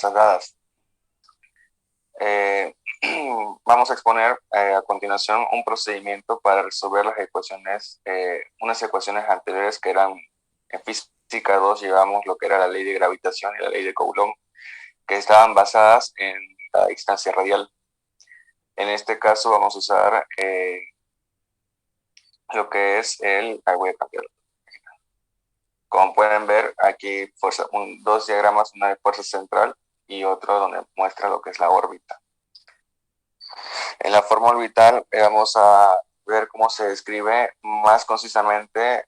dadas. Eh, Vamos a exponer a continuación un procedimiento para resolver las ecuaciones, unas ecuaciones anteriores que eran en física 2 llevamos lo que era la ley de gravitación y la ley de Coulomb, que estaban basadas en la distancia radial. En este caso vamos a usar lo que es voy a cambiar. Como pueden ver, aquí dos diagramas, una de fuerza central y otro donde muestra lo que es la órbita. En la forma orbital vamos a ver cómo se describe más concisamente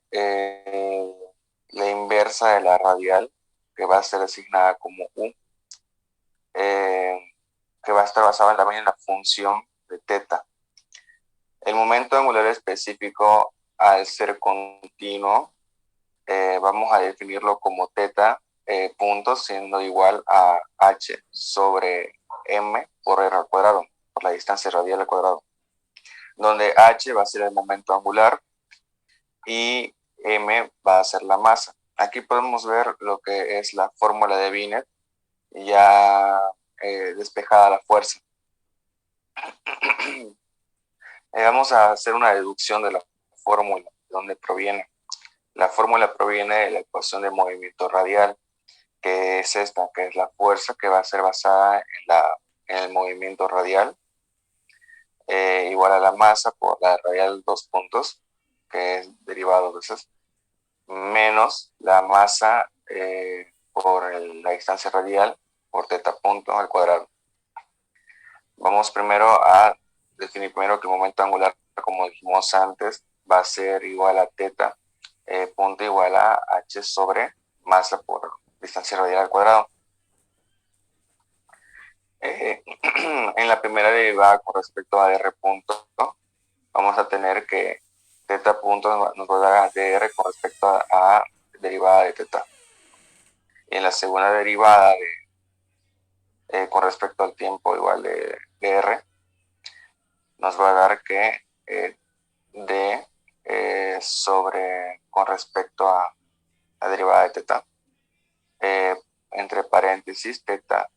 la inversa de la radial, que va a ser asignada como U, que va a estar basada también en la función de teta. El momento angular específico, al ser continuo, vamos a definirlo como teta punto, siendo igual a h sobre m por r al cuadrado, por la distancia radial al cuadrado, donde h va a ser el momento angular y m va a ser la masa. Aquí podemos ver lo que es la fórmula de Binet, ya despejada la fuerza. Vamos a hacer una deducción de la fórmula, de dónde proviene. La fórmula proviene de la ecuación de movimiento radial, que es esta, que es la fuerza que va a ser basada en el movimiento radial, igual a la masa por la radial 2 puntos, que es derivado de esas, menos la masa por la distancia radial por teta punto al cuadrado. Vamos primero a definir primero que el momento angular, como dijimos antes, va a ser igual a teta punto igual a h sobre masa por distancia radial al cuadrado. En la primera derivada con respecto a r punto, vamos a tener que teta punto nos va a dar a dr con respecto a derivada de teta. Y en la segunda derivada con respecto al tiempo igual de r, nos va a dar que d sobre con respecto a la derivada de teta, entre paréntesis teta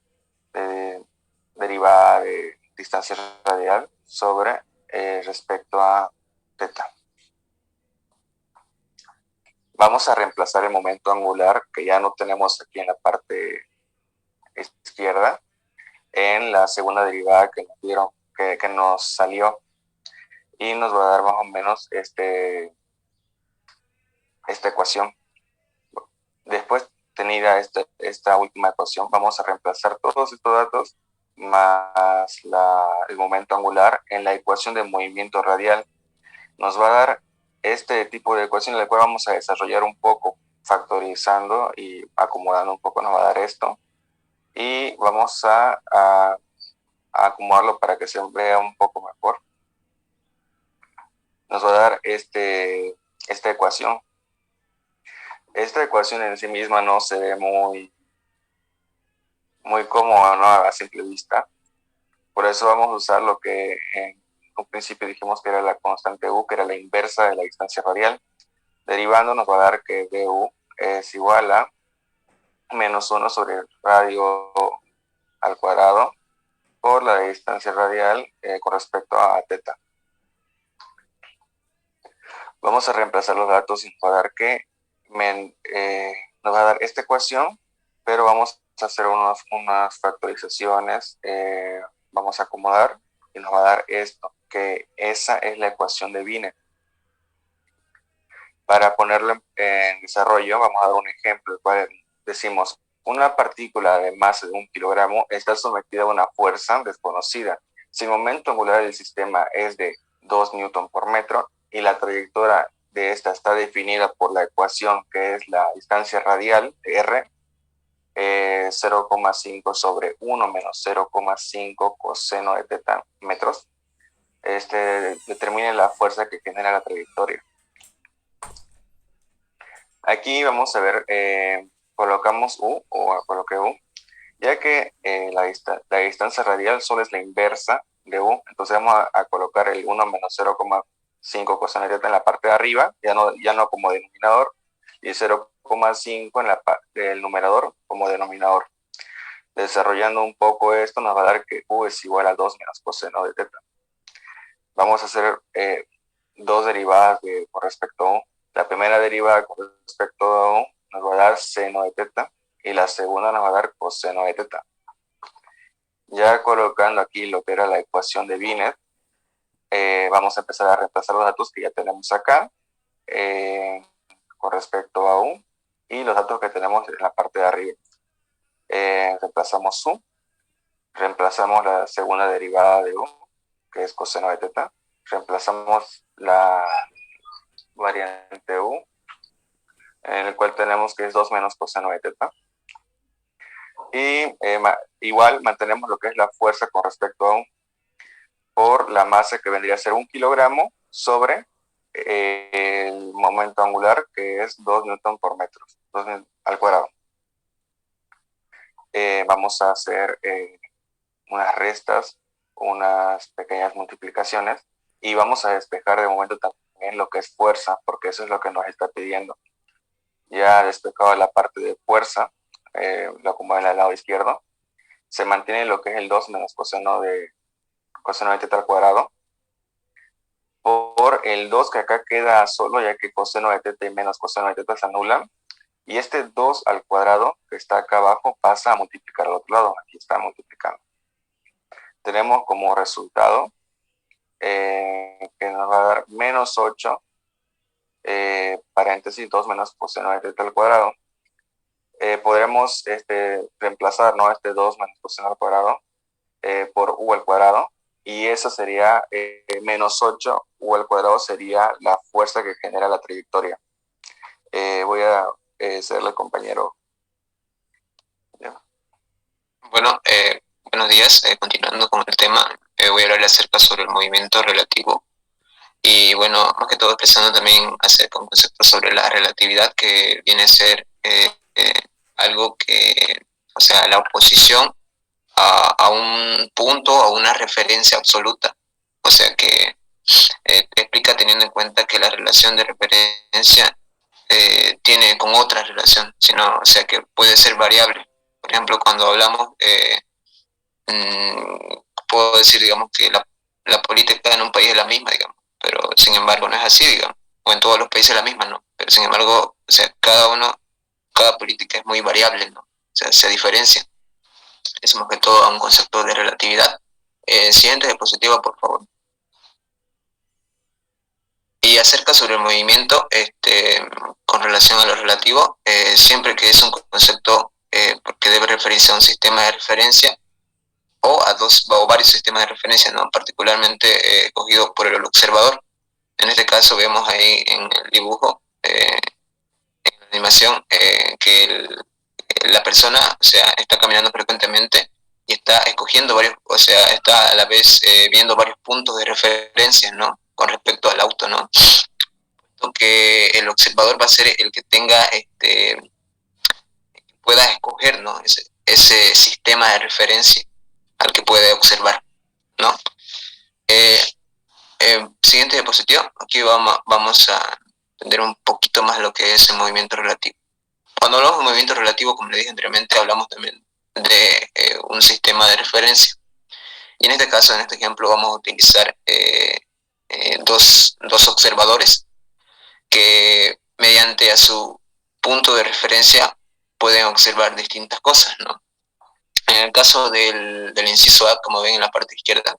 derivada de distancia radial sobre respecto a teta. Vamos a reemplazar el momento angular, que ya no tenemos aquí en la parte izquierda, en la segunda derivada que nos dieron, que nos salió, y nos va a dar más o menos esta ecuación. Después, tenida esta última ecuación, vamos a reemplazar todos estos datos más el momento angular en la ecuación de movimiento radial. Nos va a dar este tipo de ecuación, en la cual vamos a desarrollar un poco, factorizando y acomodando un poco, nos va a dar esto. Y vamos a acomodarlo para que se vea un poco mejor. Nos va a dar esta ecuación. Esta ecuación en sí misma no se ve muy cómoda, ¿no?, a simple vista. Por eso vamos a usar lo que en un principio dijimos que era la constante U, que era la inversa de la distancia radial. Derivando nos va a dar que du es igual a menos 1 sobre el radio al cuadrado por la distancia radial con respecto a teta. Vamos a reemplazar los datos y nos va a dar que nos va a dar esta ecuación, pero vamos a hacer unas factorizaciones, vamos a acomodar y nos va a dar esto, que esa es la ecuación de Binet. Para ponerlo en desarrollo, vamos a dar un ejemplo, el cual decimos, una partícula de masa de 1 kilogramo está sometida a una fuerza desconocida. Si el momento angular del sistema es de 2 newton por metro y la trayectoria de esta está definida por la ecuación que es la distancia radial de r, 0,5 sobre 1 menos 0,5 coseno de teta metros, determina la fuerza que genera la trayectoria. Aquí vamos a ver, colocamos U, o coloqué U, ya que la distancia radial solo es la inversa de U, entonces vamos a colocar el 1 menos 0,5 coseno de teta en la parte de arriba, ya no como denominador, y 0,5 en el numerador como denominador. Desarrollando un poco esto, nos va a dar que U es igual a 2 menos coseno de teta. Vamos a hacer dos derivadas con respecto a U. La primera derivada con respecto a U nos va a dar seno de teta y la segunda nos va a dar coseno de teta. Ya colocando aquí lo que era la ecuación de Binet, vamos a empezar a reemplazar los datos que ya tenemos acá con respecto a U y los datos que tenemos en la parte de arriba. Reemplazamos U, reemplazamos la segunda derivada de U, que es coseno de teta, reemplazamos la variante U, en el cual tenemos que es 2 menos coseno de teta, y igual mantenemos lo que es la fuerza con respecto a U por la masa que vendría a ser 1 kilogramo sobre el momento angular, que es 2 newton por metro, 2 al cuadrado. Vamos a hacer unas restas, unas pequeñas multiplicaciones, y vamos a despejar de momento también lo que es fuerza, porque eso es lo que nos está pidiendo. Ya despejado la parte de fuerza, lo acomodo en el lado izquierdo, se mantiene lo que es el 2 menos coseno de teta al cuadrado, por el 2 que acá queda solo, ya que coseno de teta y menos coseno de teta se anulan, y este 2 al cuadrado que está acá abajo pasa a multiplicar al otro lado, aquí está multiplicando. Tenemos como resultado que nos va a dar menos 8, paréntesis 2 menos coseno de teta al cuadrado. Podremos reemplazar, ¿no?, este 2 menos coseno al cuadrado por u al cuadrado, y eso sería menos 8, u al cuadrado sería la fuerza que genera la trayectoria. Voy a serle al compañero. Bueno, buenos días. Continuando con el tema, voy a hablar acerca sobre el movimiento relativo. Y bueno, más que todo expresando también acerca de un concepto sobre la relatividad, que viene a ser algo que, o sea, la oposición a un punto, a una referencia absoluta. O sea que explica teniendo en cuenta que la relación de referencia tiene con otra relación, sino, o sea que puede ser variable. Por ejemplo, cuando hablamos, puedo decir, digamos, que la política en un país es la misma, digamos, pero sin embargo no es así, digamos, o en todos los países es la misma, ¿no? Pero sin embargo, o sea, cada política es muy variable, ¿no? O sea, se diferencia. Es más que todo a un concepto de relatividad. Siguiente diapositiva, por favor. Y acerca sobre el movimiento, con relación a lo relativo, siempre que es un concepto porque debe referirse a un sistema de referencia o a dos o varios sistemas de referencia, ¿no?, particularmente escogido por el observador. En este caso vemos ahí en el dibujo, en la animación, que la persona, o sea, está caminando frecuentemente y está escogiendo varios, o sea, está a la vez viendo varios puntos de referencia, ¿no?, con respecto al auto, ¿no? Que el observador va a ser el que tenga, pueda escoger, ¿no?, ese sistema de referencia al que puede observar, ¿no? Siguiente diapositiva. Aquí vamos a entender un poquito más lo que es el movimiento relativo. Cuando hablamos de movimiento relativo, como le dije anteriormente, hablamos también de un sistema de referencia. Y en este caso, en este ejemplo, vamos a utilizar dos observadores que mediante a su punto de referencia pueden observar distintas cosas, ¿no? En el caso del inciso A, como ven en la parte izquierda,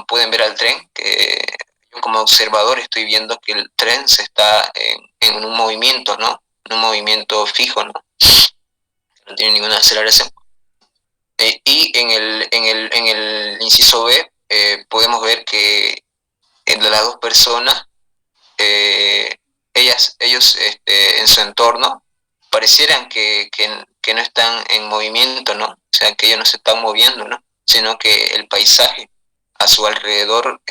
pueden ver al tren, que yo como observador estoy viendo que el tren se está en un movimiento, ¿no? En un movimiento fijo, ¿no? No tiene ninguna aceleración. Y en el inciso B podemos ver que entre las dos personas, ellos en su entorno parecieran que no están en movimiento, ¿no? O sea, que ellos no se están moviendo, ¿no? Sino que el paisaje a su alrededor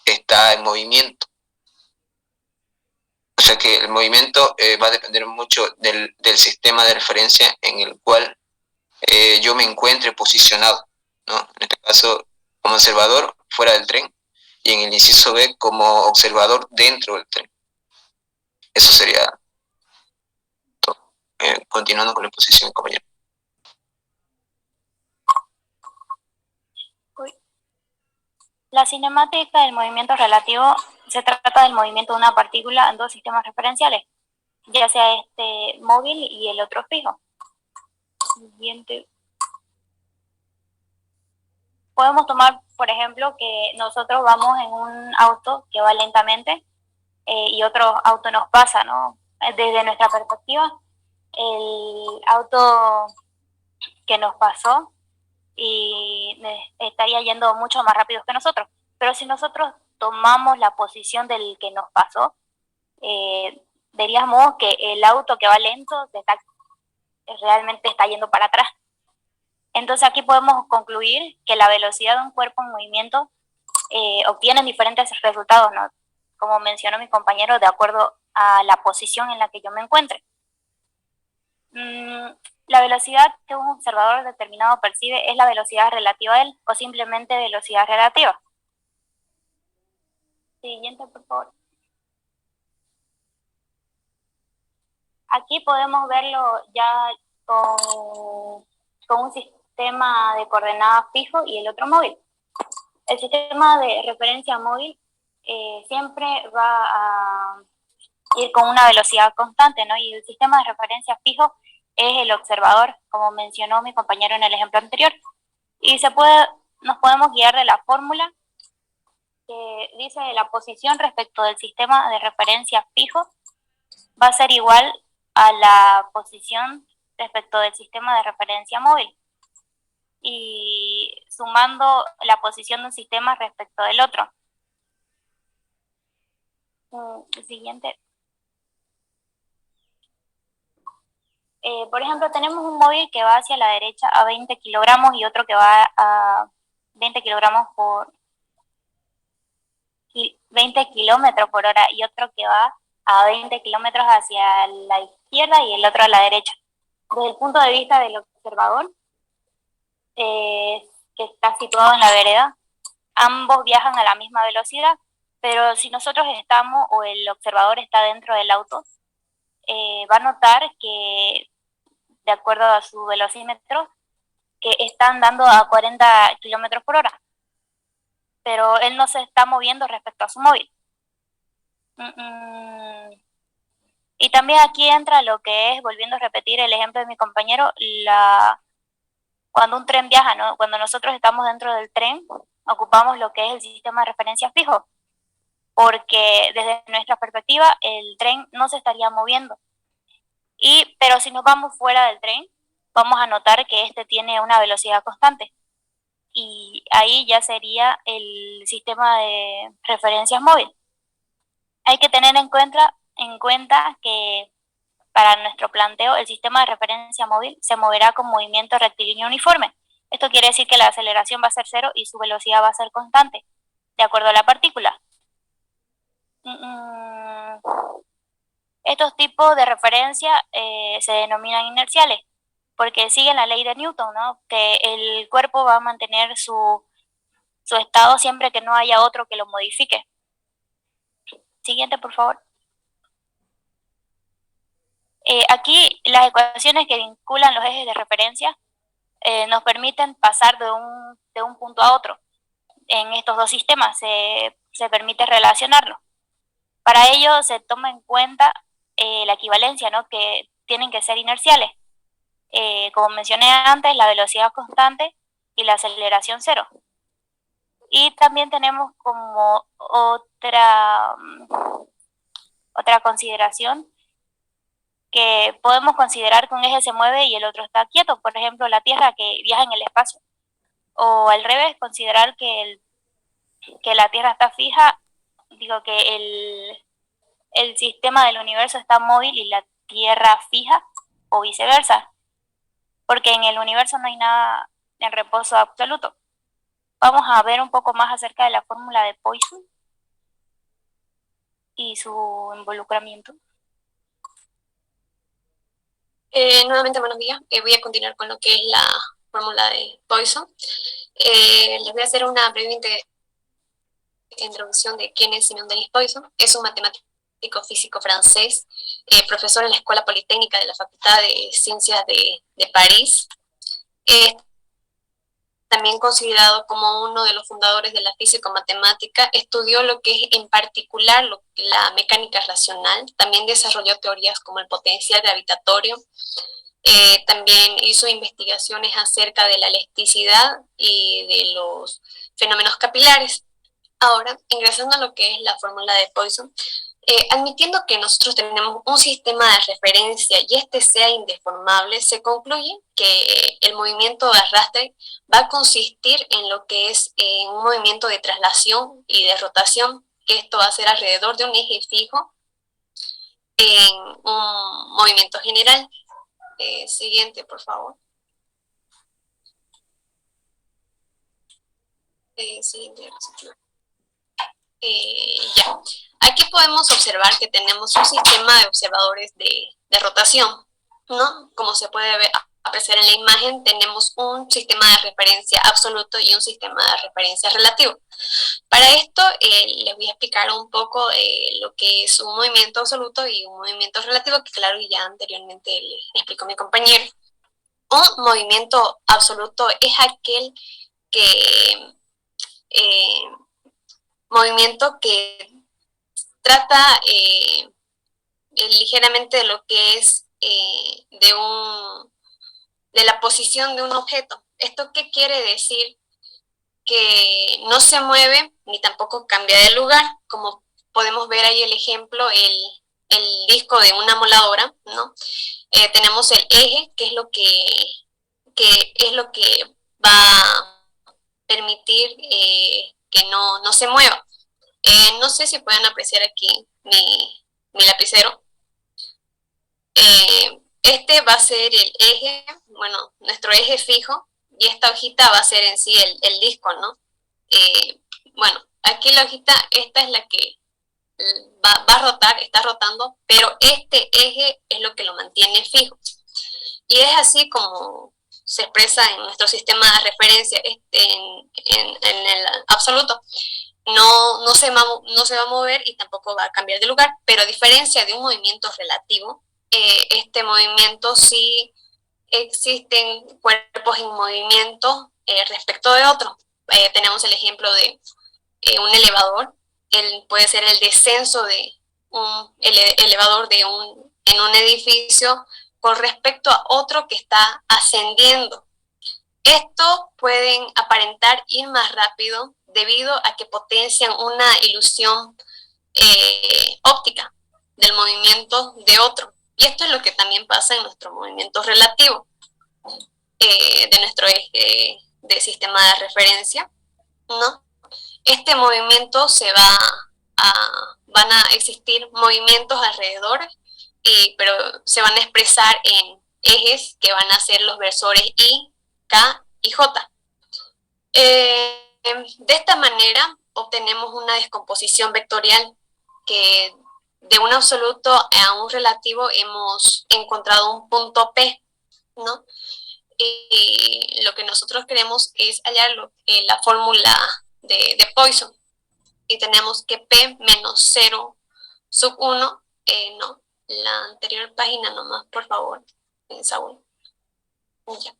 está en movimiento. O sea que el movimiento va a depender mucho del sistema de referencia en el cual yo me encuentre posicionado, ¿no? En este caso, como observador fuera del tren, y en el inciso B como observador dentro del tren. Eso sería todo. continuando con la exposición de mi compañero. La cinemática del movimiento relativo se trata del movimiento de una partícula en dos sistemas referenciales, ya sea este móvil y el otro fijo. Siguiente. Podemos tomar, por ejemplo, que nosotros vamos en un auto que va lentamente y otro auto nos pasa, ¿no? Desde nuestra perspectiva, el auto que nos pasó y estaría yendo mucho más rápido que nosotros. Pero si nosotros tomamos la posición del que nos pasó, diríamos que el auto que va lento realmente está yendo para atrás. Entonces aquí podemos concluir que la velocidad de un cuerpo en movimiento obtiene diferentes resultados, ¿no? Como mencionó mi compañero, de acuerdo a la posición en la que yo me encuentre. La velocidad que un observador determinado percibe es la velocidad relativa a él o simplemente velocidad relativa. Siguiente, por favor. Aquí podemos verlo ya con un sistema de coordenadas fijo y el otro móvil. El sistema de referencia móvil siempre va a ir con una velocidad constante, ¿no? Y el sistema de referencia fijo es el observador, como mencionó mi compañero en el ejemplo anterior. Y nos podemos guiar de la fórmula que dice la posición respecto del sistema de referencia fijo va a ser igual a la posición respecto del sistema de referencia móvil. Y sumando la posición de un sistema respecto del otro. Siguiente. Por ejemplo, tenemos un móvil que va hacia la derecha a 20 kilogramos y otro que va a 20 kilogramos por 20 kilómetros por hora y otro que va a 20 kilómetros hacia la izquierda y el otro a la derecha. Desde el punto de vista del observador, que está situado en la vereda, ambos viajan a la misma velocidad, pero si nosotros estamos o el observador está dentro del auto, va a notar que, de acuerdo a su velocímetro, que están dando a 40 kilómetros por hora, pero él no se está moviendo respecto a su móvil. Y también aquí entra lo que es, volviendo a repetir el ejemplo de mi compañero, cuando un tren viaja, ¿no? Cuando nosotros estamos dentro del tren, ocupamos lo que es el sistema de referencia fijo, porque desde nuestra perspectiva el tren no se estaría moviendo. Pero si nos vamos fuera del tren, vamos a notar que este tiene una velocidad constante. Y ahí ya sería el sistema de referencias móvil. Hay que tener en cuenta que para nuestro planteo el sistema de referencia móvil se moverá con movimiento rectilíneo uniforme. Esto quiere decir que la aceleración va a ser cero y su velocidad va a ser constante, de acuerdo a la partícula. Estos tipos de referencia se denominan inerciales, porque siguen la ley de Newton, ¿no? Que el cuerpo va a mantener su estado siempre que no haya otro que lo modifique. Siguiente, por favor. Aquí las ecuaciones que vinculan los ejes de referencia nos permiten pasar de un punto a otro. En estos dos sistemas se permite relacionarlo. Para ello se toma en cuenta la equivalencia, ¿no? Que tienen que ser inerciales. Como mencioné antes, la velocidad constante y la aceleración cero. Y también tenemos como otra consideración que podemos considerar que un eje se mueve y el otro está quieto. Por ejemplo, la Tierra que viaja en el espacio. O al revés, considerar que la Tierra está fija, digo que el sistema del universo está móvil y la Tierra fija, o viceversa. Porque en el universo no hay nada en reposo absoluto. Vamos a ver un poco más acerca de la fórmula de Poisson y su involucramiento. Nuevamente buenos días. Voy a continuar con lo que es la fórmula de Poisson. Les voy a hacer una breve introducción de quién es Simon Denis Poisson. Es un matemático matemático-físico francés, profesor en la Escuela Politécnica de la Facultad de Ciencias de París. También considerado como uno de los fundadores de la físico-matemática, estudió lo que es en particular la mecánica racional, también desarrolló teorías como el potencial gravitatorio, también hizo investigaciones acerca de la elasticidad y de los fenómenos capilares. Ahora, ingresando a lo que es la fórmula de Poisson, admitiendo que nosotros tenemos un sistema de referencia y este sea indeformable, se concluye que el movimiento de arrastre va a consistir en lo que es un movimiento de traslación y de rotación, que esto va a ser alrededor de un eje fijo en un movimiento general. Siguiente, por favor. Siguiente. Ya. Aquí podemos observar que tenemos un sistema de observadores de rotación, ¿no? Como se puede apreciar en la imagen, tenemos un sistema de referencia absoluto y un sistema de referencia relativo. Para esto les voy a explicar un poco lo que es un movimiento absoluto y un movimiento relativo, que claro, ya anteriormente le explicó mi compañero. Un movimiento absoluto es aquel movimiento que trata ligeramente de lo que es de la posición de un objeto. ¿Esto qué quiere decir? Que no se mueve ni tampoco cambia de lugar, como podemos ver ahí el ejemplo, el disco de una moladora, ¿no? Tenemos el eje, que es lo que va a permitir que no se mueva. No sé si pueden apreciar aquí mi lapicero. Este va a ser el eje, bueno, nuestro eje fijo, y esta hojita va a ser en sí el disco, ¿no? Bueno, aquí la hojita, esta es la que va a rotar, está rotando, pero este eje es lo que lo mantiene fijo. Y es así como se expresa en nuestro sistema de referencia en el absoluto. No se va a mover y tampoco va a cambiar de lugar, pero a diferencia de un movimiento relativo, este movimiento sí existen cuerpos en movimiento respecto de otros. Tenemos el ejemplo de un elevador. Puede ser el descenso de un elevador en un edificio con respecto a otro que está ascendiendo. Estos pueden aparentar ir más rápido debido a que potencian una ilusión óptica del movimiento de otro. Y esto es lo que también pasa en nuestro movimiento relativo de nuestro eje de sistema de referencia, ¿no? Este movimiento van a existir movimientos alrededor, pero se van a expresar en ejes que van a ser los versores I, K y J. De esta manera obtenemos una descomposición vectorial que de un absoluto a un relativo hemos encontrado un punto P, ¿no? Y lo que nosotros queremos es hallar la fórmula de Poisson. Y tenemos que P menos 0 sub 1, no, la anterior página nomás, por favor, Saúl. Ya.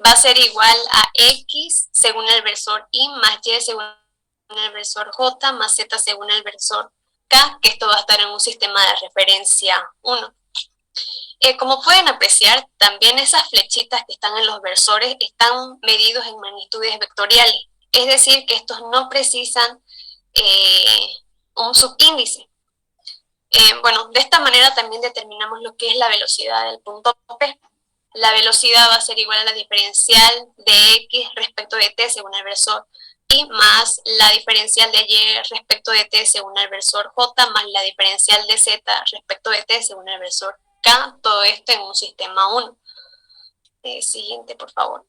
Va a ser igual a X según el versor Y más Y según el versor J más Z según el versor K, que esto va a estar en un sistema de referencia 1. Como pueden apreciar, también esas flechitas que están en los versores están medidos en magnitudes vectoriales, es decir, que estos no precisan un subíndice. Bueno, de esta manera también determinamos lo que es la velocidad del punto P. La velocidad va a ser igual a la diferencial de X respecto de T según el versor Y más la diferencial de Y respecto de T según el versor J más la diferencial de Z respecto de T según el versor K, todo esto en un sistema 1. Siguiente, por favor.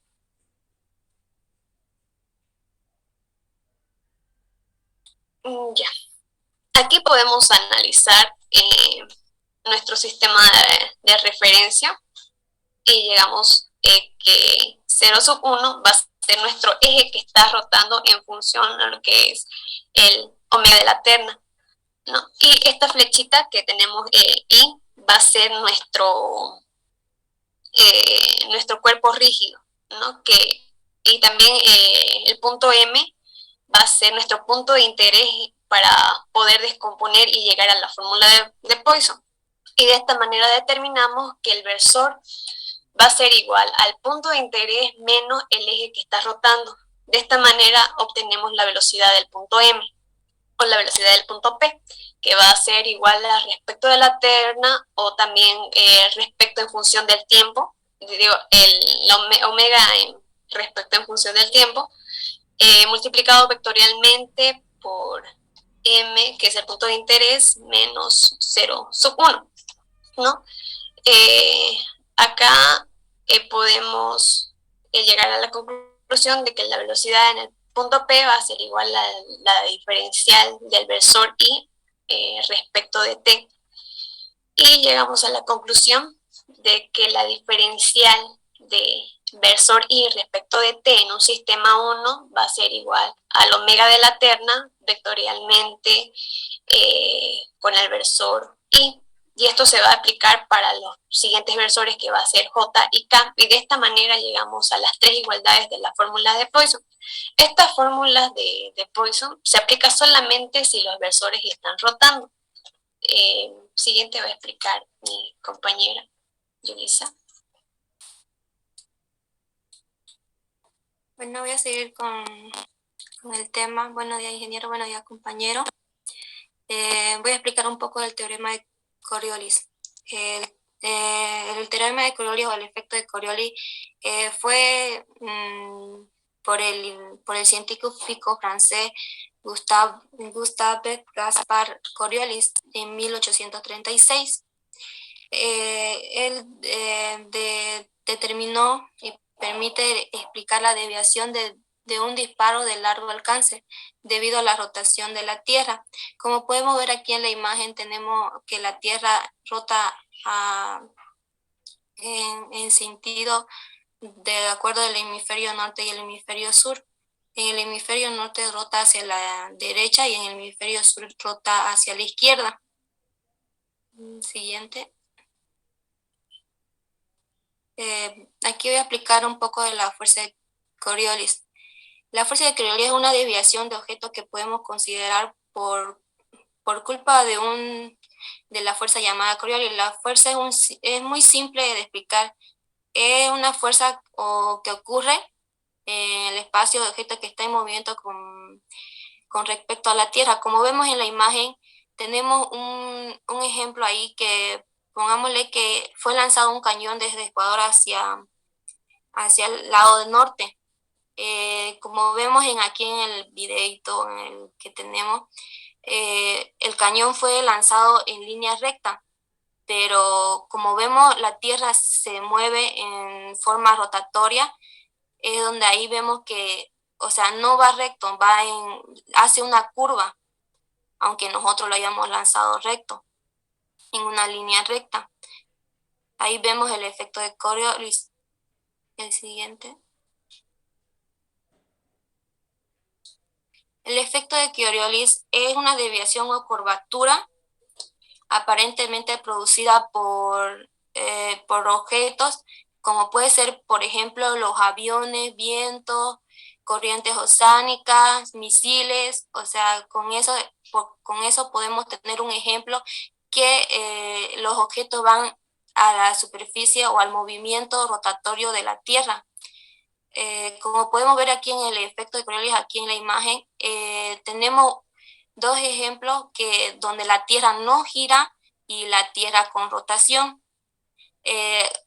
Ya. Aquí podemos analizar nuestro sistema de referencia y llegamos que 0 sub 1 va a ser nuestro eje que está rotando en función a lo que es el omega de la terna. ¿no? Y esta flechita que tenemos I va a ser nuestro cuerpo rígido, ¿no? Y también el punto M va a ser nuestro punto de interés para poder descomponer y llegar a la fórmula de Poisson. Y de esta manera determinamos que el versor va a ser igual al punto de interés menos el eje que está rotando. De esta manera obtenemos la velocidad del punto M o la velocidad del punto P, que va a ser igual a respecto de la terna o también respecto en función del tiempo, digo, la omega respecto en función del tiempo, multiplicado vectorialmente por M, que es el punto de interés, menos 0 sub 1, ¿no? Acá podemos llegar a la conclusión de que la velocidad en el punto P va a ser igual a la diferencial del versor I respecto de T. Y llegamos a la conclusión de que la diferencial de versor I respecto de T en un sistema 1 va a ser igual al omega de la terna vectorialmente con el versor I. Y esto se va a aplicar para los siguientes versores, que va a ser J y K, y de esta manera llegamos a las tres igualdades de la fórmula de Poisson. Estas fórmulas de Poisson se aplican solamente si los versores están rotando. Siguiente va a explicar mi compañera Yulisa. Bueno, voy a seguir con el tema. Buenos días, ingeniero. Buenos días, compañero. Voy a explicar un poco del teorema de Coriolis. El teorema de Coriolis o el efecto de Coriolis fue por el científico francés Gustave Gaspard Coriolis en 1836. Él determinó y permite explicar la desviación de un disparo de largo alcance debido a la rotación de la Tierra. Como podemos ver aquí en la imagen, tenemos que la Tierra rota en sentido de acuerdo del hemisferio norte y el hemisferio sur. En el hemisferio norte rota hacia la derecha y en el hemisferio sur rota hacia la izquierda. Siguiente. Aquí voy a explicar un poco de la fuerza de Coriolis. La fuerza de Coriolis es una desviación de objetos que podemos considerar por culpa de la fuerza llamada Coriolis. La fuerza es muy simple de explicar. Es una fuerza que ocurre en el espacio de objeto que está en movimiento con respecto a la Tierra. Como vemos en la imagen, tenemos un ejemplo ahí que, pongámosle que fue lanzado un cañón desde Ecuador hacia el lado del norte. Como vemos aquí en el videito en el que tenemos, el cañón fue lanzado en línea recta, pero como vemos la Tierra se mueve en forma rotatoria, es donde ahí vemos que, o sea, no va recto, hace una curva, aunque nosotros lo hayamos lanzado recto, en una línea recta. Ahí vemos el efecto de Coriolis. El siguiente. El efecto de Coriolis es una desviación o curvatura aparentemente producida por objetos, como puede ser, por ejemplo, los aviones, vientos, corrientes oceánicas, misiles. O sea, con eso podemos tener un ejemplo que los objetos van a la superficie o al movimiento rotatorio de la Tierra. Como podemos ver aquí en el efecto de Coriolis, aquí en la imagen, tenemos dos ejemplos donde la Tierra no gira y la Tierra con rotación.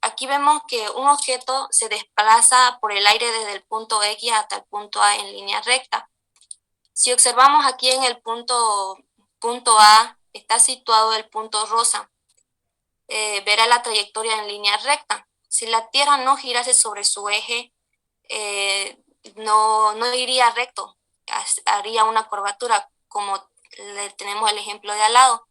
Aquí vemos que un objeto se desplaza por el aire desde el punto X hasta el punto A en línea recta. Si observamos aquí en el punto A, está situado el punto rosa. Verá la trayectoria en línea recta. Si la Tierra no girase sobre su eje, no iría recto, haría una curvatura, como tenemos el ejemplo de al lado.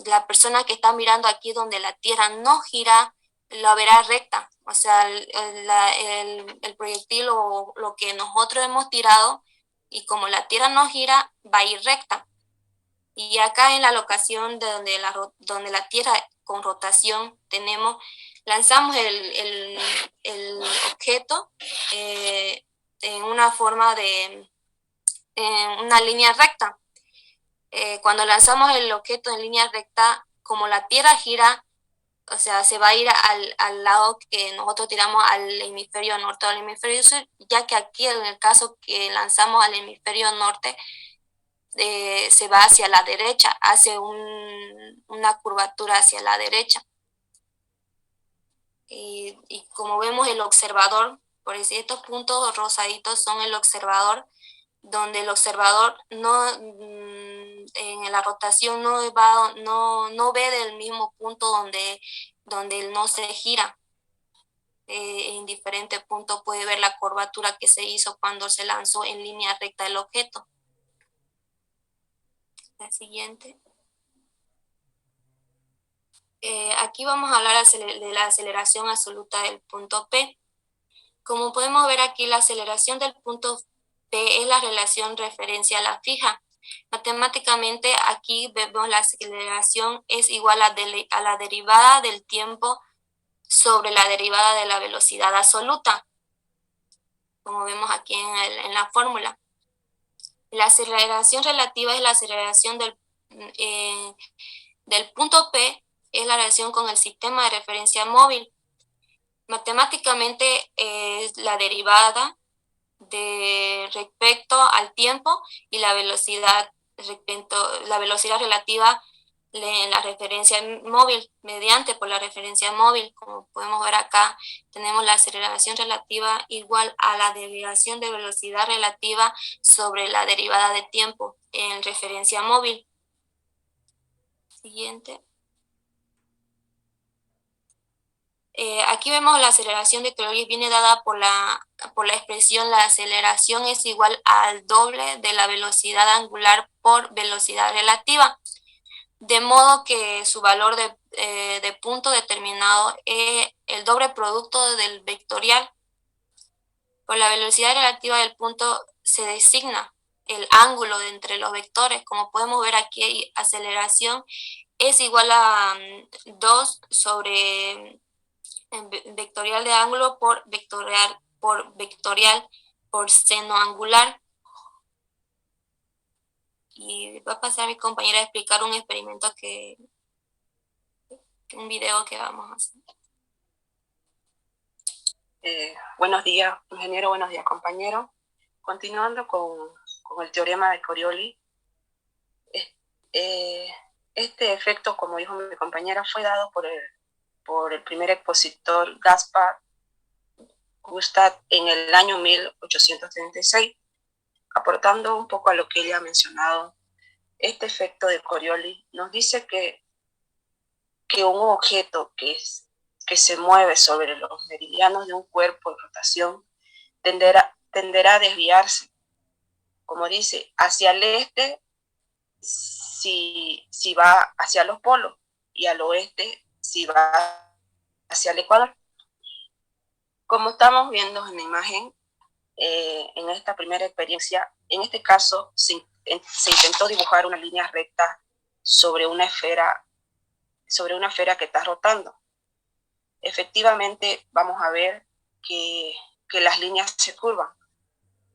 La persona que está mirando aquí donde la Tierra no gira, la verá recta. O sea, el proyectil o lo que nosotros hemos tirado, y como la Tierra no gira, va a ir recta. Y acá en la locación de donde la Tierra con rotación lanzamos el objeto en una forma en una línea recta. Cuando lanzamos el objeto en línea recta, como la Tierra gira, o sea, se va a ir al lado que nosotros tiramos al hemisferio norte o al hemisferio sur, ya que aquí en el caso que lanzamos al hemisferio norte, se va hacia la derecha, hace una curvatura hacia la derecha. Y como vemos el observador, por decir, estos puntos rosaditos son el observador, donde el observador en la rotación no ve del mismo punto donde él no se gira. En diferentes puntos puede ver la curvatura que se hizo cuando se lanzó en línea recta el objeto. La siguiente. Aquí vamos a hablar de la aceleración absoluta del punto P. Como podemos ver aquí, la aceleración del punto P es la relación referencia a la fija. Matemáticamente, aquí vemos la aceleración es igual a la derivada del tiempo sobre la derivada de la velocidad absoluta, como vemos aquí en la fórmula. La aceleración relativa es la aceleración del punto P, es la relación con el sistema de referencia móvil. Matemáticamente es la derivada respecto al tiempo y la velocidad relativa en la referencia móvil, por la referencia móvil. Como podemos ver acá, tenemos la aceleración relativa igual a la derivación de velocidad relativa sobre la derivada de tiempo en referencia móvil. Siguiente. Aquí vemos la aceleración de Coriolis, viene dada por la expresión la aceleración es igual al doble de la velocidad angular por velocidad relativa, de modo que su valor de punto determinado es el doble producto del vectorial. Por la velocidad relativa del punto se designa el ángulo de entre los vectores. Como podemos ver aquí, aceleración es igual a 2 sobre vectorial de ángulo por vectorial por seno angular. Y va a pasar a mi compañera a explicar un experimento un video que vamos a hacer. Buenos días, ingeniero, buenos días, compañero. Continuando con el teorema de Coriolis, este efecto, como dijo mi compañera, fue dado por el primer expositor Gaspar Gustav en el año 1836, aportando un poco a lo que ella ha mencionado. Este efecto de Coriolis nos dice que un objeto que se mueve sobre los meridianos de un cuerpo en rotación tenderá a desviarse, como dice, hacia el este si va hacia los polos y al oeste si va hacia el ecuador. Como estamos viendo en la imagen, en esta primera experiencia, en este caso se intentó dibujar una línea recta sobre una esfera que está rotando. Efectivamente, vamos a ver que las líneas se curvan,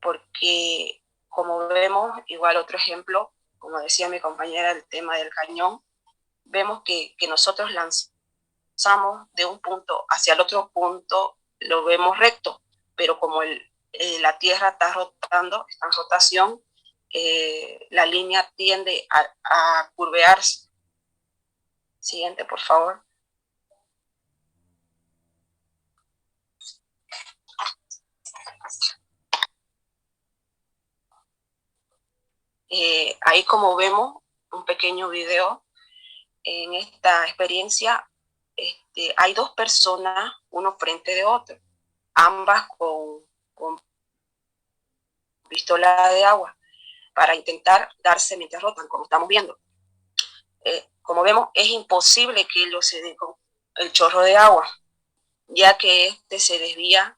porque como vemos, igual otro ejemplo, como decía mi compañera, el tema del cañón, vemos que nosotros lanzamos de un punto hacia el otro punto, lo vemos recto, pero como la Tierra está rotando, está en rotación, la línea tiende a curvearse. Siguiente, por favor. Ahí como vemos un pequeño video, en esta experiencia hay dos personas, uno frente de otro, ambas con pistola de agua para intentar darse mientras rotan, como estamos viendo. Como vemos, es imposible que ellos se den con el chorro de agua, ya que este se desvía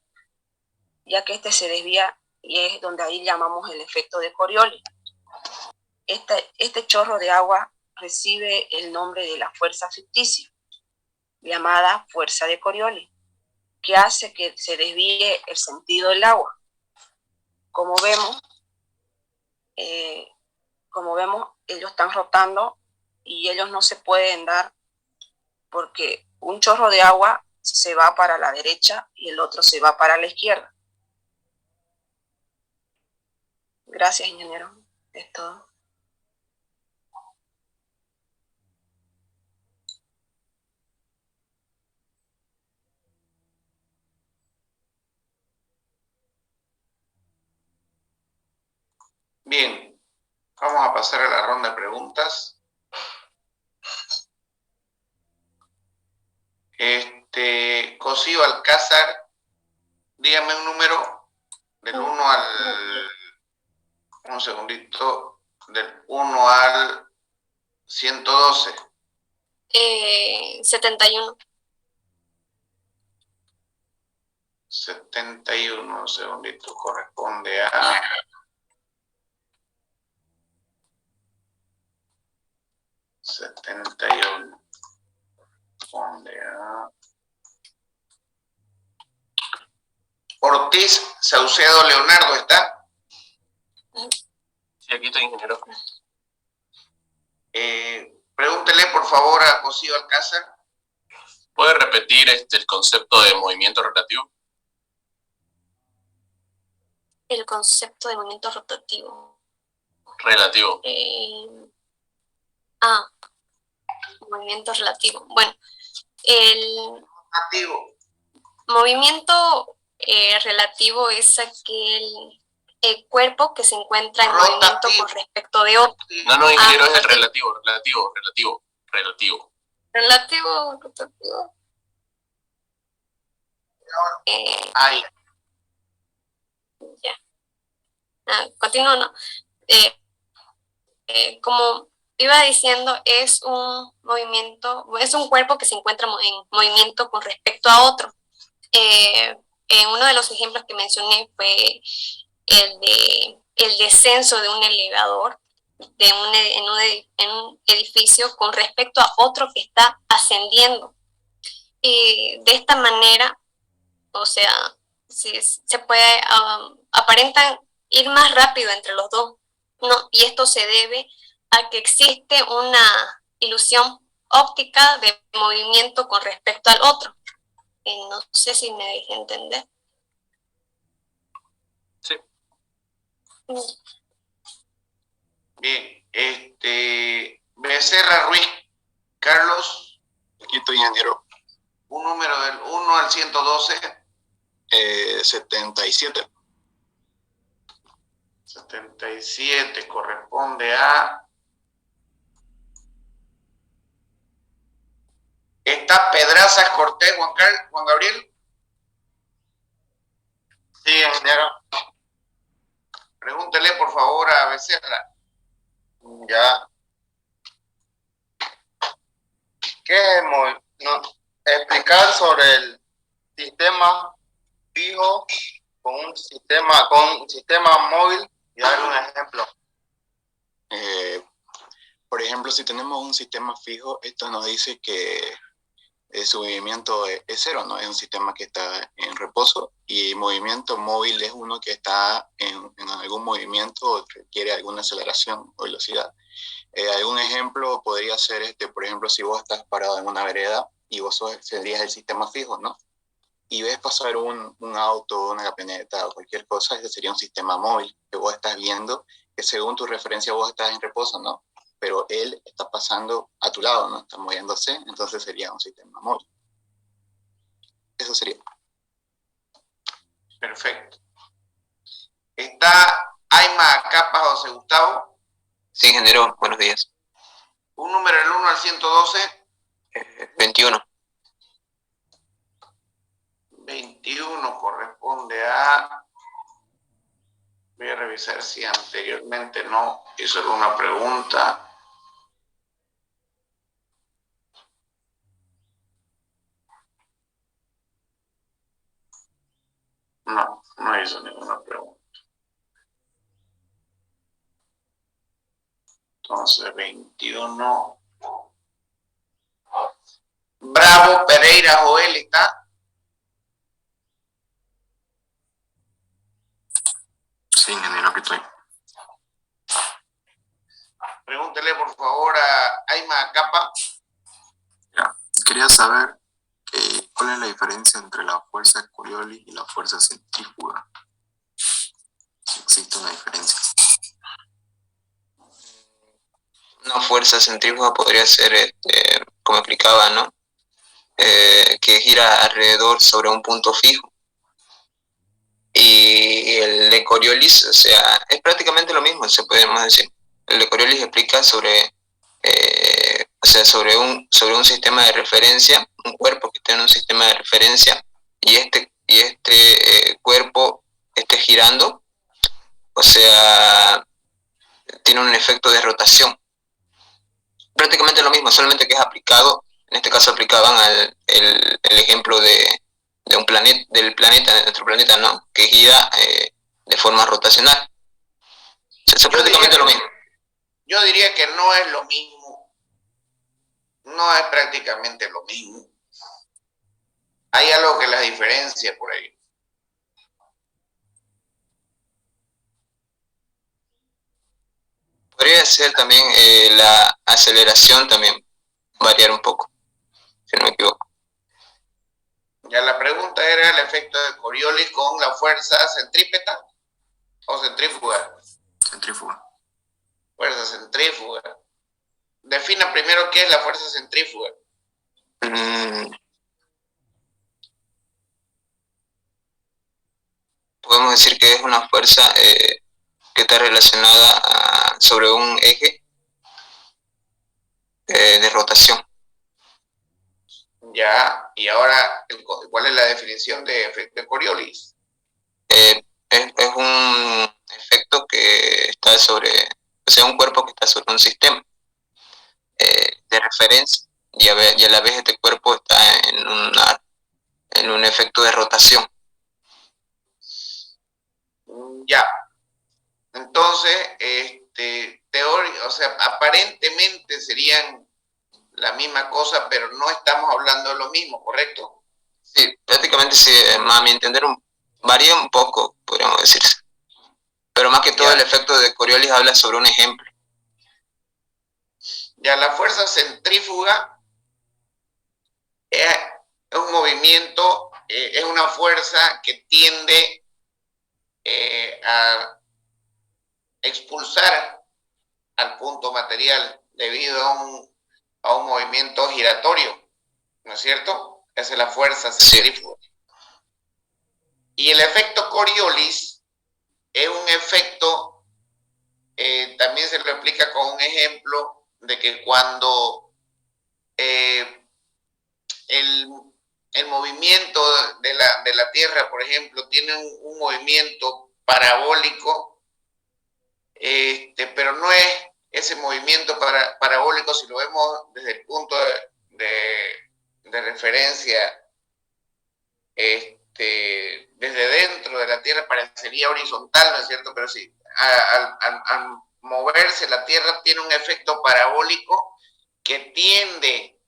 y es donde ahí llamamos el efecto de Coriolis. este chorro de agua recibe el nombre de la fuerza ficticia, llamada fuerza de Coriolis, que hace que se desvíe el sentido del agua. Como vemos, ellos están rotando y ellos no se pueden dar porque un chorro de agua se va para la derecha y el otro se va para la izquierda. Gracias, ingeniero. Es todo. Bien, vamos a pasar a la ronda de preguntas. Cosío Alcázar, dígame un número del 1 al... Un segundito. Del 1 al 112. 71. 71, un segundito, corresponde a... Corresponde a... Ortiz Saucedo Leonardo, ¿está? Sí, aquí estoy, ingeniero. Pregúntele, por favor, a Cosío Alcázar. ¿Puede repetir el concepto de movimiento rotativo? El concepto de movimiento rotativo. Relativo. Movimiento relativo. Bueno, el Relativo. movimiento relativo es aquel cuerpo que se encuentra en movimiento con respecto de otro. No, ingeniero, es el relativo. Relativo. Relativo, rotativo. Ahí. Ya. Continúo, ¿no? Como iba diciendo, es un movimiento, es un cuerpo que se encuentra en movimiento con respecto a otro. Uno de los ejemplos que mencioné fue el descenso de un elevador en un edificio con respecto a otro que está ascendiendo. Y de esta manera, o sea, si se puede, aparentan ir más rápido entre los dos, ¿no? Y esto se debe a que existe una ilusión óptica de movimiento con respecto al otro. No sé si me dejé entender. Sí. Bien, Becerra Ruiz Carlos. Aquí estoy, ingeniero. Un número del 1 al 112. 77. 77 corresponde a... ¿Está Pedrazas Cortés, Juan Gabriel? Sí, ingeniero. Pregúntele, por favor, a Becerra. Ya. Explicar sobre el sistema fijo con un sistema móvil y dar un ejemplo. Por ejemplo, si tenemos un sistema fijo, esto nos dice que su movimiento es cero, ¿no? Es un sistema que está en reposo, y movimiento móvil es uno que está en algún movimiento o requiere alguna aceleración o velocidad. Algún ejemplo podría ser, por ejemplo, si vos estás parado en una vereda y vos serías el sistema fijo, ¿no? Y ves pasar un auto, una camioneta o cualquier cosa, ese sería un sistema móvil que vos estás viendo, que según tu referencia vos estás en reposo, ¿no? Pero él está pasando a tu lado, ¿no? Está moviéndose, entonces sería un sistema móvil. Eso sería. Perfecto. ¿Está Aima Capas José Gustavo? Sí, ingeniero, buenos días. Un número del 1 al 112. 21. 21 corresponde a... Voy a revisar si anteriormente no hizo alguna pregunta. No hizo ninguna pregunta. Entonces, 21. Bravo, Pereira, Joel, ¿está? Sí, ingeniero, aquí estoy. Pregúntele, por favor, a Aima Capa. Ya, quería saber cuál es la diferencia entre la fuerza de Coriolis y la fuerza centrífuga. Si existe una diferencia. Una fuerza centrífuga podría ser, como explicaba, ¿no? Que gira alrededor sobre un punto fijo. Y el de Coriolis, o sea, es prácticamente lo mismo, se podemos decir. El de Coriolis explica sobre, sobre un sistema de referencia, un cuerpo que tiene un sistema de referencia, y este cuerpo esté girando, o sea, tiene un efecto de rotación. Prácticamente lo mismo, solamente que es aplicado, en este caso aplicaban el ejemplo del planeta, de nuestro planeta, ¿no? Que gira de forma rotacional. Es prácticamente lo mismo. Yo diría que no es lo mismo. No es prácticamente lo mismo. Hay algo que las diferencia por ahí. Podría ser también la aceleración también, variar un poco, si no me equivoco. Ya la pregunta era el efecto de Coriolis con la fuerza centrípeta o centrífuga. Centrífuga. Fuerza centrífuga. Defina primero qué es la fuerza centrífuga. Podemos decir que es una fuerza que está relacionada sobre un eje de rotación. Ya, y ahora, ¿cuál es la definición de efecto de Coriolis? Es un efecto que está sobre, o sea, un cuerpo que está sobre un sistema de referencia, y a la vez este cuerpo está en un efecto de rotación. Ya. Entonces, o sea, aparentemente serían la misma cosa, pero no estamos hablando de lo mismo, ¿correcto? Sí, prácticamente sí, a mi entender varía un poco, podríamos decirse. Pero más que todo el efecto de Coriolis habla sobre un ejemplo. Ya, la fuerza centrífuga es un movimiento, es una fuerza que tiende a expulsar al punto material debido a un movimiento giratorio, ¿no es cierto? Esa es la fuerza centrífuga. Sí. Y el efecto Coriolis es un efecto, también se lo explica con un ejemplo de que cuando el movimiento de la Tierra, por ejemplo, tiene un movimiento parabólico, pero no es ese movimiento parabólico, si lo vemos desde el punto de referencia, desde dentro de la Tierra parecería horizontal, ¿no es cierto? Pero sí, al moverse la Tierra tiene un efecto parabólico que tiende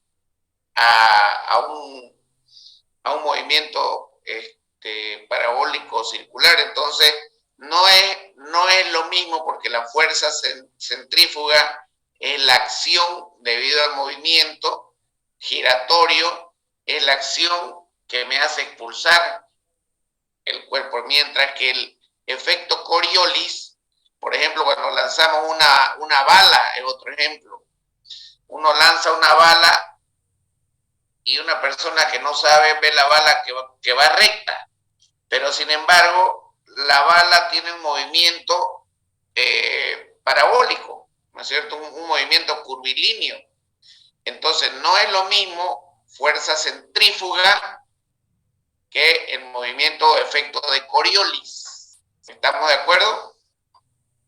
a un movimiento parabólico circular. Entonces no es lo mismo, porque la fuerza centrífuga es la acción debido al movimiento giratorio, es la acción que me hace expulsar el cuerpo, mientras que el efecto Coriolis, por ejemplo, cuando lanzamos una bala, es otro ejemplo. Uno lanza una bala y una persona que no sabe ve la bala que va recta, pero sin embargo la bala tiene un movimiento parabólico, ¿no es cierto? Un movimiento curvilíneo. Entonces no es lo mismo fuerza centrífuga que el movimiento efecto de Coriolis. ¿Estamos de acuerdo?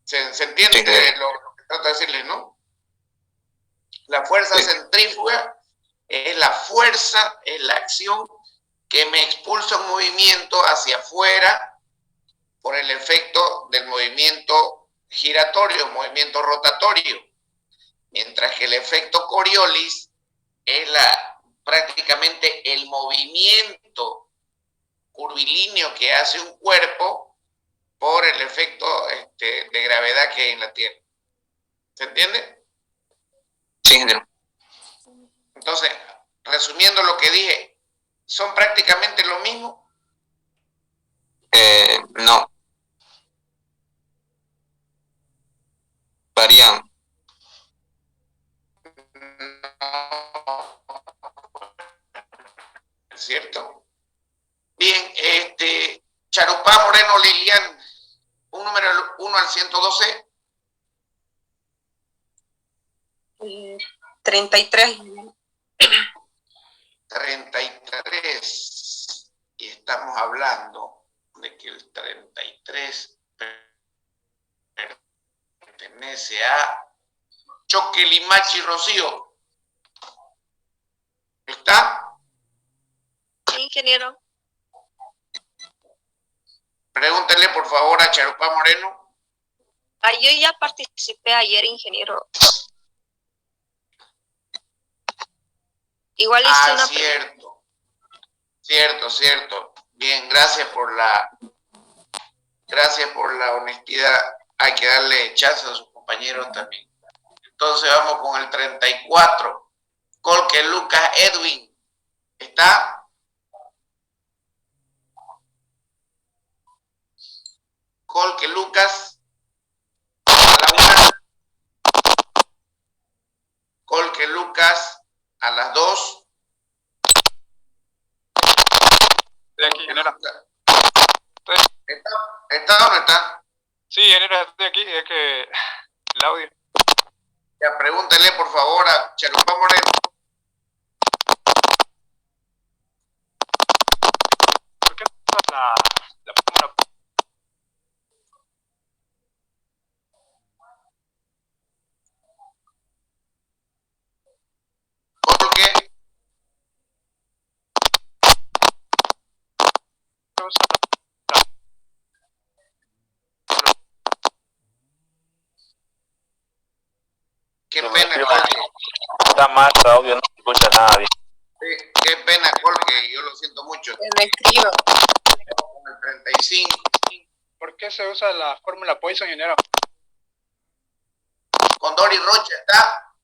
¿Se entiende lo que trato de decirles, no? La fuerza centrífuga es la fuerza, es la acción que me expulsa un movimiento hacia afuera por el efecto del movimiento giratorio, movimiento rotatorio. mientras que el efecto Coriolis es prácticamente el movimiento curvilíneo que hace un cuerpo por el efecto de gravedad que hay en la Tierra. ¿Se entiende? Sí, ingeniero. Entonces, resumiendo lo que dije, ¿son prácticamente lo mismo? No. Varían. ¿Cierto? Bien, Charupá Moreno Lilian, un número 1 al 112. 33. 33. Y estamos hablando de que el 33 pertenece a Choquelimachi Rocío. ¿Está? Sí, ingeniero. Pregúntale por favor a Charupá Moreno. Yo ya participé ayer, ingeniero. Igual hice una cierto. Cierto. Bien, gracias por la honestidad. Hay que darle chance a sus compañeros también. Entonces vamos con el 34. Colque Lucas Edwin. ¿Está? Colque Lucas a la 1. Colque Lucas a las 2. Estoy aquí, ingeniero. ¿Está o no está? Sí, ingeniero, estoy aquí, es que el audio. Ya, pregúntele por favor a Charupá Moreno. ¿Por qué la fórmula? ¿Por qué? Qué pena, Colque. Está mal el audio, no se escucha a nadie. Sí, qué pena, Colque, yo lo siento mucho. Me escribo. Con el 35. ¿Por qué se usa la fórmula Poisson, ingeniero? Condori Rocha está.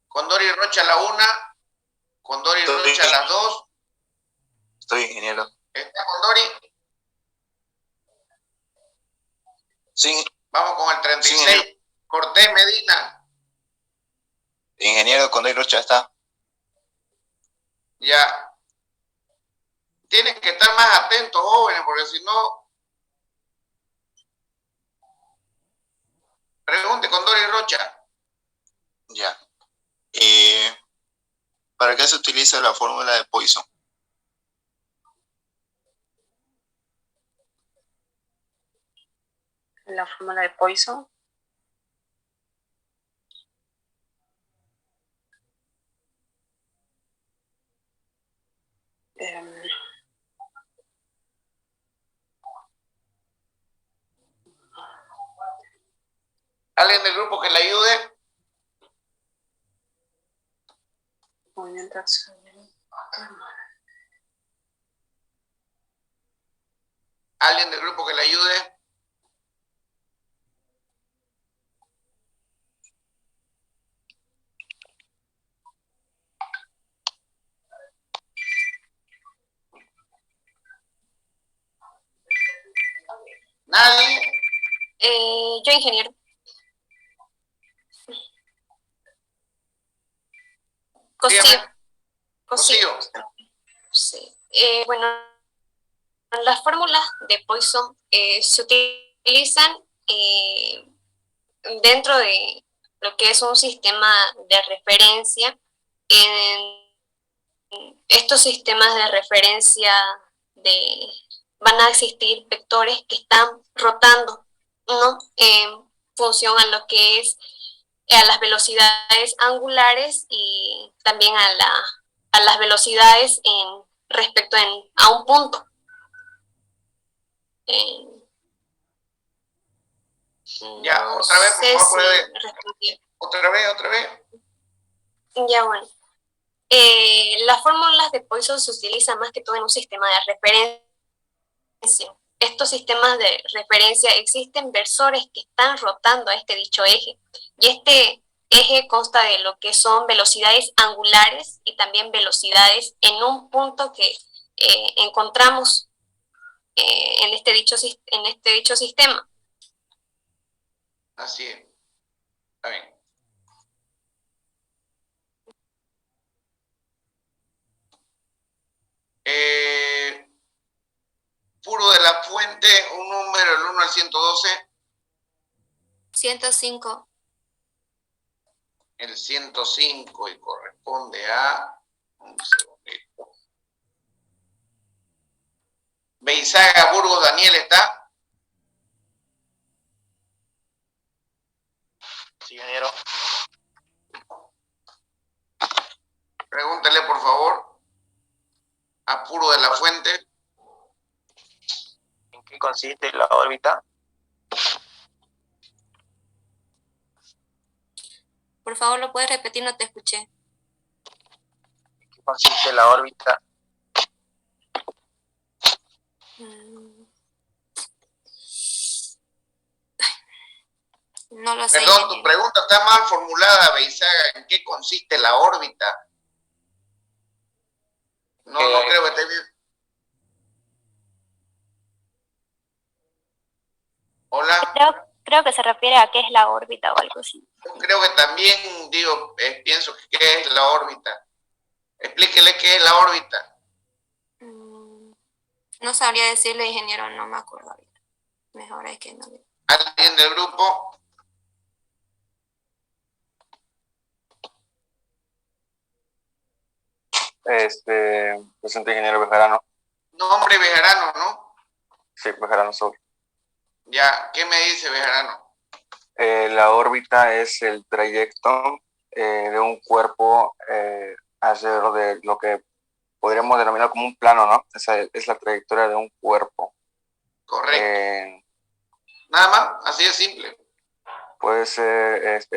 Condori Rocha a la 1. Condori Rocha a las 2. Estoy, ingeniero. ¿Está Condori? Sí. Vamos con el 36. Sí, Cortés Medina. ingeniero, Condori Rocha está. Ya. Tienen que estar más atentos, jóvenes, porque si no... Pregunte Condori Rocha. Ya. ¿Para qué se utiliza la fórmula de Poisson? La fórmula de Poisson. ¿Alguien del grupo que le ayude? Movimiento accionario. ¿Alguien del grupo que le ayude? ¿Nadie? Yo, ingeniero. Cosío. Sí. Bueno, las fórmulas de Poisson se utilizan dentro de lo que es un sistema de referencia. En estos sistemas de referencia van a existir vectores que están rotando, ¿no? En función a lo que es a las velocidades angulares y también a las velocidades respecto a un punto. Ya, No otra vez, por sé favor, si respondí. otra vez. Ya, bueno. Las fórmulas de Poisson se utilizan más que todo en un sistema de referencia. Estos sistemas de referencia existen versores que están rotando a este dicho eje. Y este eje consta de lo que son velocidades angulares y también velocidades en un punto que encontramos en este dicho sistema. Así es. Está bien. Puro de la Fuente, un número del 1 al 112. 105. El 105 y corresponde a... Un segundito. Beizaga, Burgos, Daniel, ¿está? Sí, ingeniero. Pregúntale, por favor, a Puro de la Fuente. ¿En qué consiste la órbita? Por favor, ¿lo puedes repetir? No te escuché. ¿En qué consiste la órbita? No lo sé. Perdón, tu pregunta está mal formulada, Beizaga. ¿En qué consiste la órbita? No creo que esté bien. Hola. Creo que se refiere a qué es la órbita o algo así. Yo creo que también, pienso que qué es la órbita. Explíquele qué es la órbita. No sabría decirle, ingeniero, no me acuerdo ahorita. Mejor es que no. ¿Alguien del grupo? Presente, ingeniero Bejarano. Nombre Bejarano, ¿no? Sí, Bejarano Sur. Ya, ¿qué me dice Bejarano? La órbita es el trayecto de un cuerpo alrededor de lo que podríamos denominar como un plano, ¿no? Esa es la trayectoria de un cuerpo. Correcto. Nada más, así de simple. Puede ser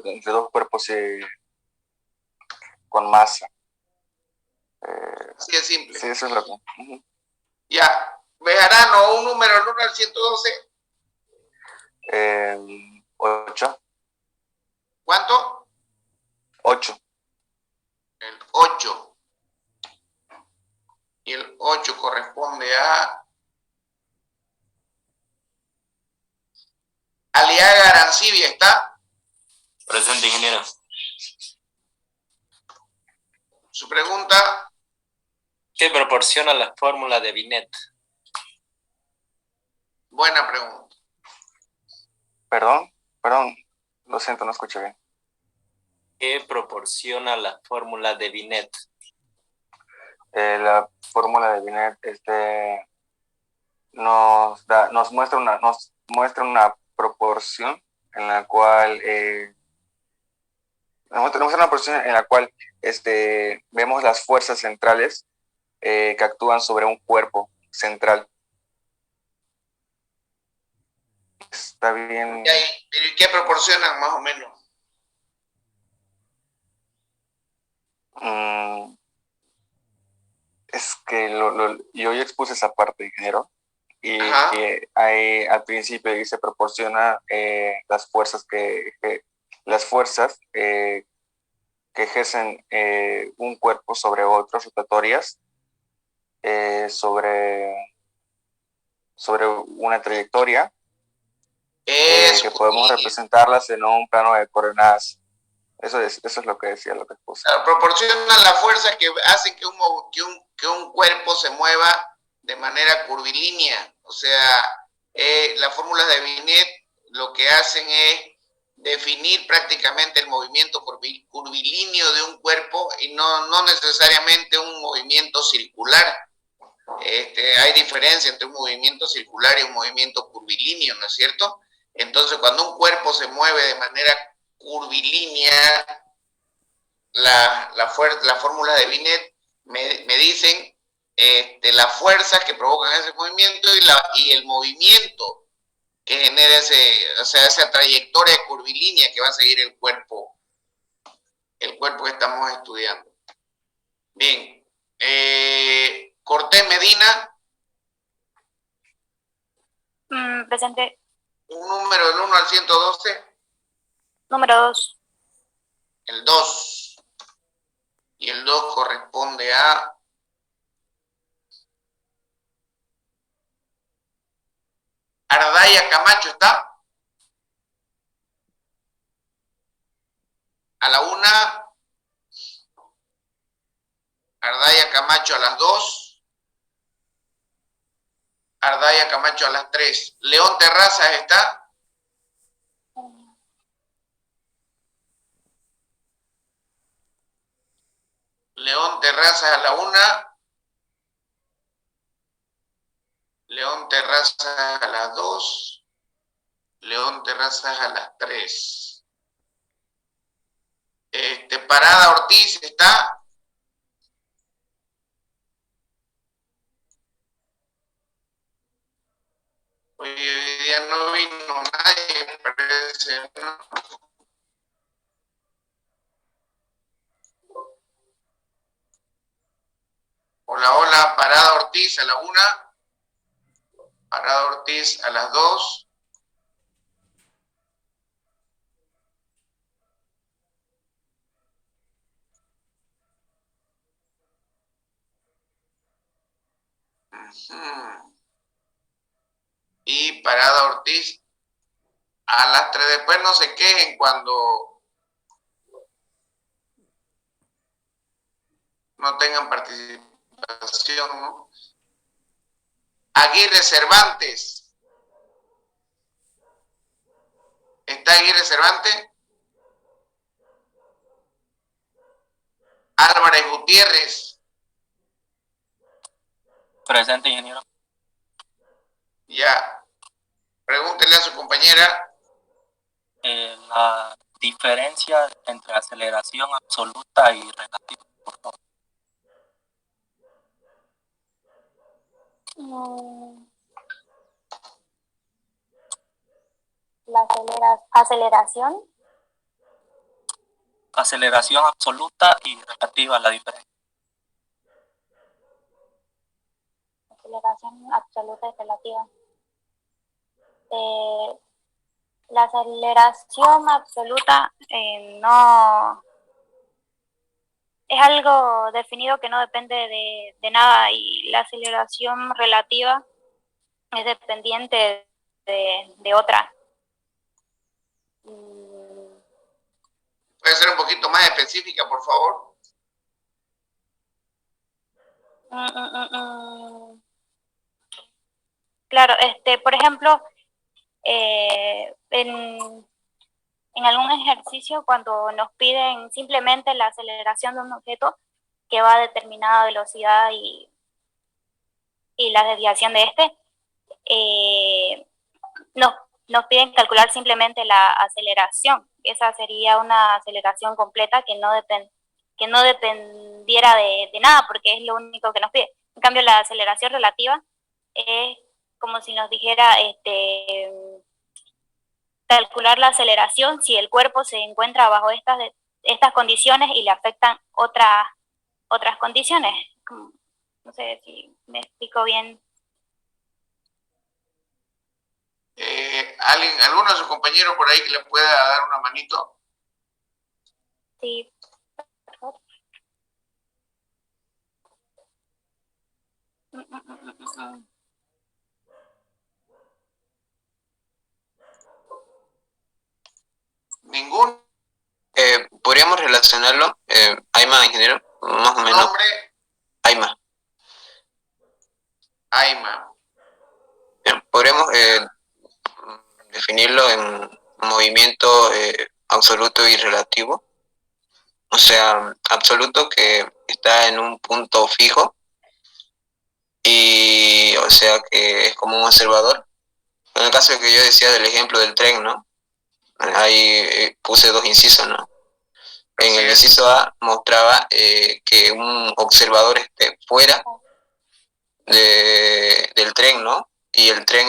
entre dos cuerpos con masa. Así de simple. Sí, eso es lo que... Ya, Bejarano, un número del 1 al 112. 8. ¿Cuánto? 8. El 8. Y el 8 corresponde a Aliaga Arancibia, ¿está? Presente, ingeniero. Su pregunta. ¿Qué proporciona la fórmula de Binet? Buena pregunta. Perdón, lo siento, no escuché bien. ¿Qué proporciona la fórmula de Binet? La fórmula de Binet nos muestra una proporción en la cual vemos las fuerzas centrales que actúan sobre un cuerpo central. Está bien. ¿Y qué proporcionan más o menos? Es que yo ya expuse esa parte, ingeniero, y al principio se proporciona las fuerzas que ejercen un cuerpo sobre otras rotatorias sobre una trayectoria que podemos representarlas en un plano de coordenadas. Eso es lo que decía, lo que expuse. Proporcionan las fuerzas que hacen que un cuerpo se mueva de manera curvilínea. O sea, las fórmulas de Binet lo que hacen es definir prácticamente el movimiento curvilíneo de un cuerpo y no necesariamente un movimiento circular. Hay diferencia entre un movimiento circular y un movimiento curvilíneo, ¿no es cierto? Entonces, cuando un cuerpo se mueve de manera curvilínea, la fórmula de Binet me dicen las fuerzas que provocan ese movimiento y el movimiento que genere esa trayectoria curvilínea que va a seguir el cuerpo que estamos estudiando. Bien, Cortés Medina. Presente. Un número del 1 al 112. Número 2. El 2. Y el 2 corresponde a Ardaya Camacho, ¿está? A la 1. Ardaya Camacho a las 2. Ardaya Camacho a las 3. León Terrazas, ¿está? León Terrazas a la 1. León Terrazas a las 2. León Terrazas a las 3. Parada Ortiz, ¿está? Hoy día no vino nadie, me parece, ¿no? Hola, Parada Ortiz a la 1. Parada Ortiz a las 2. Y Parada Ortiz a las 3. Después no se quejen cuando no tengan participación, ¿no? Aguirre Cervantes. ¿Está Aguirre Cervantes? Álvarez Gutiérrez. Presente, ingeniero. Ya. Pregúntele a su compañera. La diferencia entre aceleración absoluta y relativa, por favor. La aceleración. Aceleración absoluta y relativa, la diferencia. Aceleración absoluta y relativa. La aceleración absoluta no es algo definido que no depende de nada, y la aceleración relativa es dependiente de otra. ¿Puede ser un poquito más específica, por favor? Claro, por ejemplo, en algún ejercicio, cuando nos piden simplemente la aceleración de un objeto que va a determinada velocidad y la desviación de nos piden calcular simplemente la aceleración. Esa sería una aceleración completa que no dependiera de nada, porque es lo único que nos pide. En cambio, la aceleración relativa es como si nos dijera calcular la aceleración si el cuerpo se encuentra bajo estas condiciones y le afectan otras condiciones. No sé si me explico bien. ¿Alguno de sus compañeros por ahí que le pueda dar una manito? Sí, por favor. ¿Ningún? ¿Podríamos relacionarlo? Ayma, ingeniero, más o menos. ¿Nombre? Ayma. Ayma. Podríamos definirlo en movimiento absoluto y relativo. O sea, absoluto que está en un punto fijo y, o sea, que es como un observador. En el caso que yo decía del ejemplo del tren, ¿no? Ahí puse 2 incisos, ¿no? En el inciso A mostraba que un observador fuera del tren, ¿no? y el tren,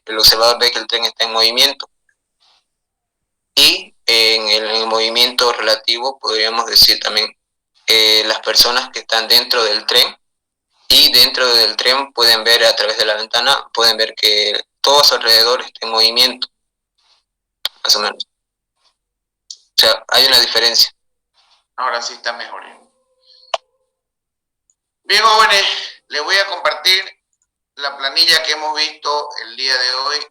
el observador ve que el tren está en movimiento. Y en el movimiento relativo podríamos decir también las personas que están dentro del tren, y dentro del tren pueden ver a través de la ventana, pueden ver que todo a su alrededor está en movimiento, más o menos. O sea, hay una diferencia. Ahora sí está mejor. Bien, jóvenes, les voy a compartir la planilla que hemos visto el día de hoy.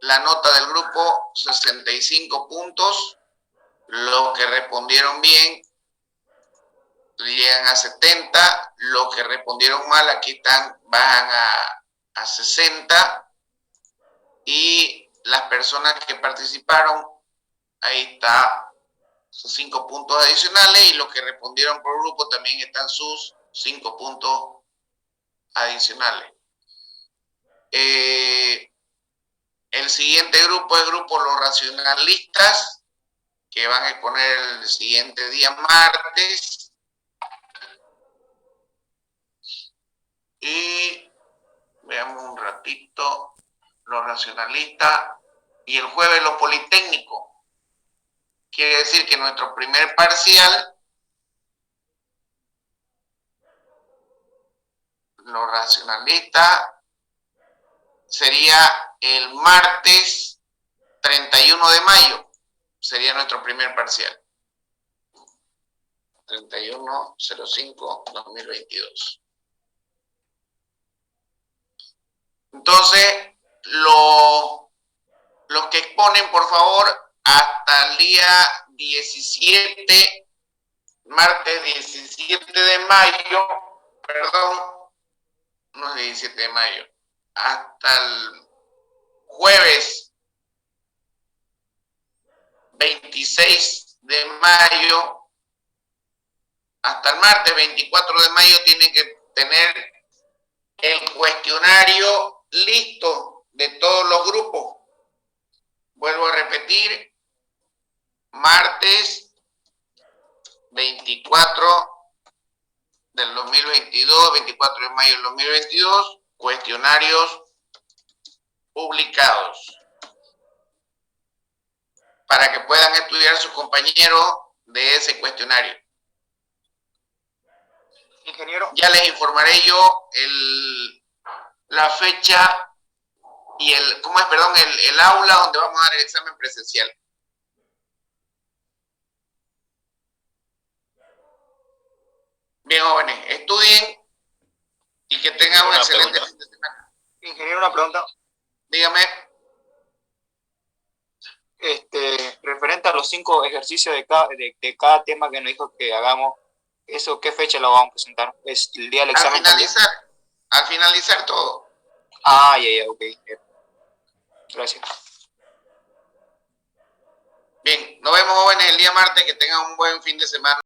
La nota del grupo, 65 puntos. Los que respondieron bien llegan a 70. Los que respondieron mal, aquí están, bajan a 60. Y las personas que participaron, ahí está sus 5 puntos adicionales, y los que respondieron por grupo también están sus 5 puntos adicionales. El siguiente grupo es el grupo Los Racionalistas, que van a exponer el siguiente día martes. Y veamos un ratito, Los Racionalistas, y el jueves los Politécnicos. Quiere decir que nuestro primer parcial, Los Racionalistas, sería el martes 31 de mayo. Sería nuestro primer parcial. 31/05/2022. Entonces, los que exponen, por favor, hasta el día 17, martes 17 de mayo, perdón, no es 17 de mayo, hasta el jueves 26 de mayo, hasta el martes 24 de mayo tienen que tener el cuestionario listo de todos los grupos. Vuelvo a repetir, martes 24 del 2022, 24 de mayo del 2022, cuestionarios publicados, para que puedan estudiar sus compañeros de ese cuestionario. Ingeniero. Ya les informaré yo la fecha y el aula donde vamos a dar el examen presencial. Bien, jóvenes, estudien y que tengan un excelente fin de semana. Ingeniero, una pregunta. Dígame. Referente a los 5 ejercicios de cada tema que nos dijo que hagamos, ¿eso qué fecha lo vamos a presentar? ¿Es el día del examen también? Al finalizar todo. Ah, ya, ok. Gracias. Bien, nos vemos, jóvenes, el día martes. Que tengan un buen fin de semana.